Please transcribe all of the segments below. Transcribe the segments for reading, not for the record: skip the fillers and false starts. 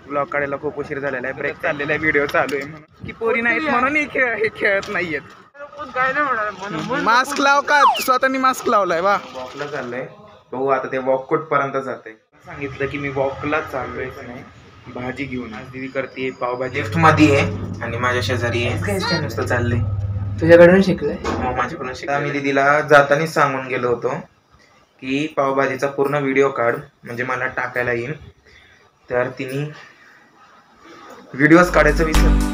Blog काढायला खूप उशीर झालेला आहे. ब्रेक चाललेला आहे, व्हिडिओ चालू आहे म्हणून की पोरी नाहीत म्हणून हे खेळत नाहीयेत. मास्क लाव का स्वतःनी मास्क लावलाय वा. वॉकला चाललंय बघू आता ते वॉक कुठपर्यंत जाते. सांगितलं की मी वॉकला चाललोय नाही भाजी घेऊन. आज दीदी करते पावभाजी. लिफ्ट मध्ये आहे आणि माझ्या शेजारी आहे. नुसतं चाललंय. तुझ्याकडून शिकलंय? माझ्याकडून शिकला. मी दीदीला जाताना सांगून गेलो होतो की पावभाजीचा पूर्ण व्हिडिओ काढ म्हणजे मला टाकायला येईल. तर तिने व्हिडिओज काढायचं विसरलं.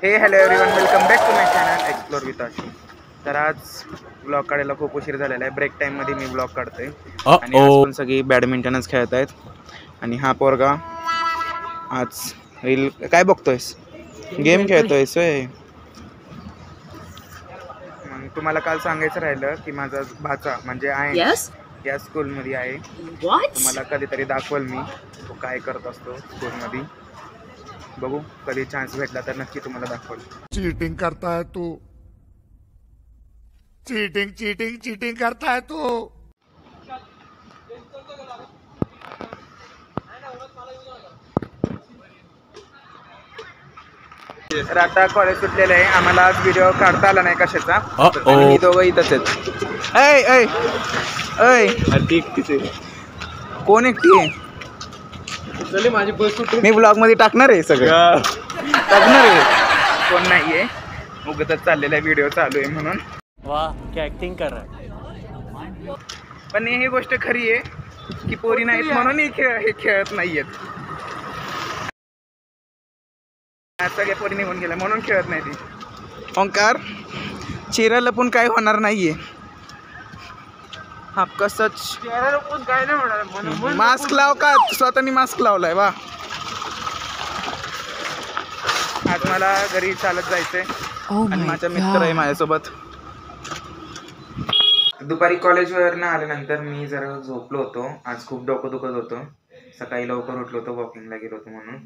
Hey hello everyone, welcome back to my channel explore with Aashi. तर आज ब्लॉग काढायला खूप उशीर झालेला आहे. ब्रेक टाइम मध्ये मी ब्लॉग काढतोय आणि आज पण सगळी बॅडमिंटनच खेळत आहेत. आणि हा पोरगा आज रील काय बघतोयस? गेम खेळतोयस होय? मग तुम्हाला काल सांगायचं राहिलं की माझा भाचा म्हणजे आहे या स्कूलमध्ये आहे. तुम्हाला कधीतरी दाखवल मी तो काय करत असतो स्कूलमध्ये. बघू कधी चान्स भेटला तर नक्की तुम्हाला दाखवल. चीटिंग करता है तू, चीटिंग चीटिंग चीटिंग करता है तू. तर आता कॉलेज सुटलेलं आहे. आम्हाला आज व्हिडिओ काढता आला नाही कशाचा. मी दोघं इथंच आहेत. ऐ ऐ ऐ कोण एकटी आहे? माझी बस मी ब्लॉग मध्ये टाकणार आहे सगळं टाकणार आहे. कोण नाहीये उगतच चाललेला व्हिडिओ चालू आहे म्हणून. वाह क्या ऍक्टिंग कर रहा है. पण ही गोष्ट खरी आहे की पोरी नाहीत म्हणून हे खेळत नाहीयेत. सगळ्या पोरी निघून गेल्या म्हणून खेळत नाही ती. ओंकार चेहरा लपून काय होणार नाहीये. आपका सच चेहरा लपून काय नाही होणार. मास्क लाव का स्वतःनी मास्क लावलाय वा. आज मला घरी चालत जायचंय आणि माझा मित्र आहे माझ्यासोबत. दुपारी कॉलेजवरनं आल्यानंतर मी जरा झोपलो होतो. आज खूप डोकं दुखत होतं. सकाळी लवकर उठलो होतो, वॉकिंगला गेलो होतो म्हणून.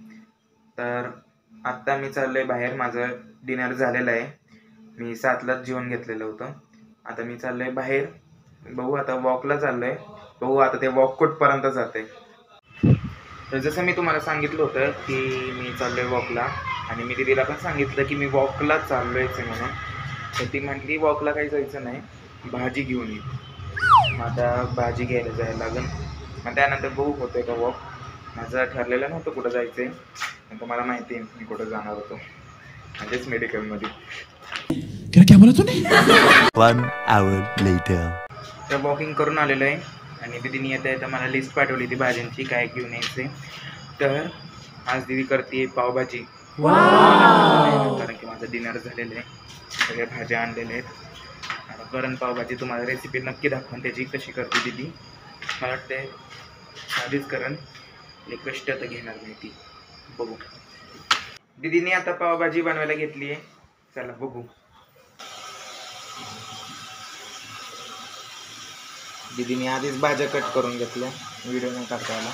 तर आत्ता मी चाललोय बाहेर. माझं डिनर झालेलं आहे. मी 7लाच जेवण घेतलेलं होतं. आता मी चाललोय बाहेर. बघू आता वॉकला चाललोय. बघू आता ते वॉक कुठपर्यंत जाते. तर जसं मी तुम्हाला सांगितलं होतं की मी चाललोय वॉकला आणि मी दीदीला पण सांगितलं की मी वॉकला चाललोयच आहे म्हणून. तर ती म्हटली वॉकला काही जायचं नाही, भाजी घेऊन ये. मग आता भाजी घ्यायला जायला लागेल. मग त्यानंतर बघू होतोय का वॉक. माझं ठरलेलं नव्हतं कुठं जायचं आहे. पण तुम्हाला माहिती आहे मी कुठं जाणार होतो म्हणजेच मेडिकलमध्ये. क्या बोला तूने? 1 hour later. तर वॉकिंग करून आलेलो आहे आणि दीदीने येता येता मला लिस्ट पाठवली ती भाज्यांची काय घेऊन यायचे. तर आज दीदी करते पावभाजी कारण की माझं डिनर झालेलं आहे. सगळ्या भाज्या आणलेल्या आहेत. आता गरम पावभाजी तुम्हाला रेसिपी नक्की दाखवून त्याची कशी करते दीदी. मला वाटते साधीच करण एक कष्ट तर घेणार नाही ती. बघू दीदीने आता पावभाजी बनवायला घेतली आहे. चला बघू. दीदीने आधीच भाज्या कट करून घेतल्या व्हिडिओ नाही काढता आला.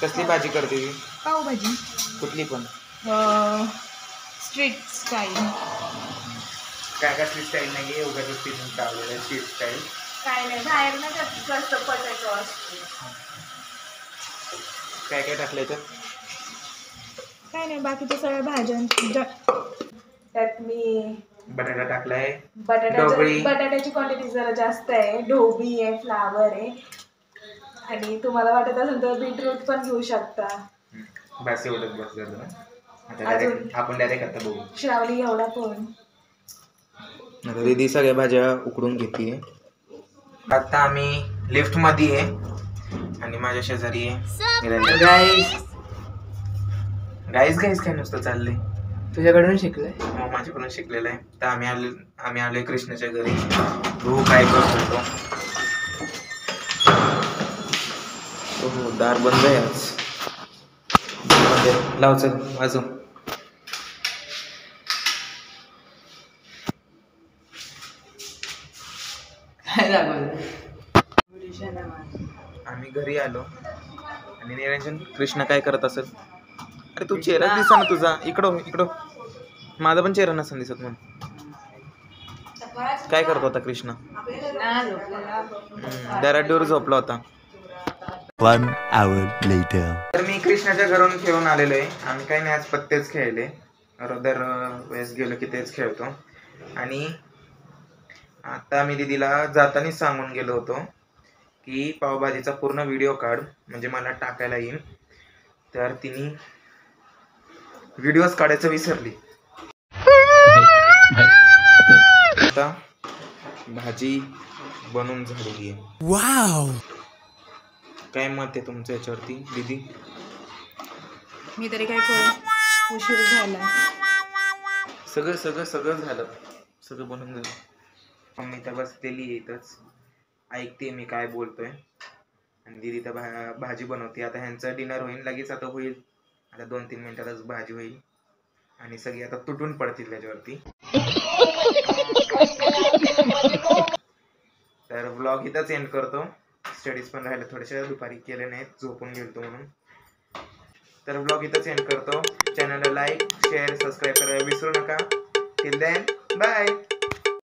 कसली भाजी करते ती? पावभाजी. कुठली पण? Street style. काय कसली स्टाईल नाही आहे उगाच तिथून चाललेलं आहे स्ट्रीट स्टाईल. काय नाही बाहेर ना जास्त पटायचं असतो. काय काय टाकलं याच्यात? काय नाही बाकीच्या सगळ्या भाज्या. त्यात मी बटाटा टाकलाय. बटाट्याची क्वांटिटी जरा जास्त आहे. ढोबळी आहे, फ्लावर आहे आणि तुम्हाला वाटत असेल तर बीटरूट पण घेऊ शकता. बस एवढंच बस झालं. आता आपण डायरेक्ट आता बघू. श्रावणी एवढा पण. आता दीदी सगळ्या भाज्या उकडून घेते. आता आम्ही लिफ्ट मध्ये आहे आणि माझ्या शेजारी आहे गाईज काय नुसतं चाललंय. तुझ्याकडून शिकलंय? माझ्याकडून शिकलेलं आहे. तर आम्ही आलोय कृष्णाच्या घरी. बघू काय करतो तो. हो दार बंद आहे आज. लाव चल वाजव. आम्ही घरी आलो आणि निरंजन कृष्ण काय करत असेल. अरे तू चेहरा दिसा ना तुझा. इकडं माझा पण चेहरा नसेल दिसत म्हणून. काय करत होता कृष्णा? दराडीवर झोपला होता. 1 hour later. तर मी कृष्णाच्या घरून खेळून आलेलो आहे. आम्ही काही नाही आज पत्तेच खेळले. दर वेळेस गेलो की तेच खेळतो. आणि आता मी दीदीला जातानीच सांगून गेलो होतो की पावभाजीचा पूर्ण व्हिडिओ काढ म्हणजे मला टाकायला येईल. तर तिने व्हिडिओज काढायचं विसरली. आता भाजी बनवून झालेली आहे. वाव. काय मत आहे तुमचं याच्यावरती दीदी? मी तरी काय करू, उशीर झाला. सगळं झालं. सगळं बनवून झालं. मम्मी तर बसलेली आहे इथंच, ऐकते मी काय बोलतोय. आणि दीदी तर भाजी बनवते. आता ह्यांचं डिनर होईल लगेच. आता होईल, आता 2-3 मिनिटातच भाजी होईल. आणि सगळी आता तुटून पडतील त्याच्यावरती. तर व्लॉग इथंच एंड करतो. स्टडीज पण राहिले थोडेसे, दुपारी केले नाहीत, झोपून गेलतो म्हणून. तर व्लॉग इथंच एंड करतो. चॅनलला लाईक शेअर सबस्क्राईब करायला विसरू नका. Till then bye.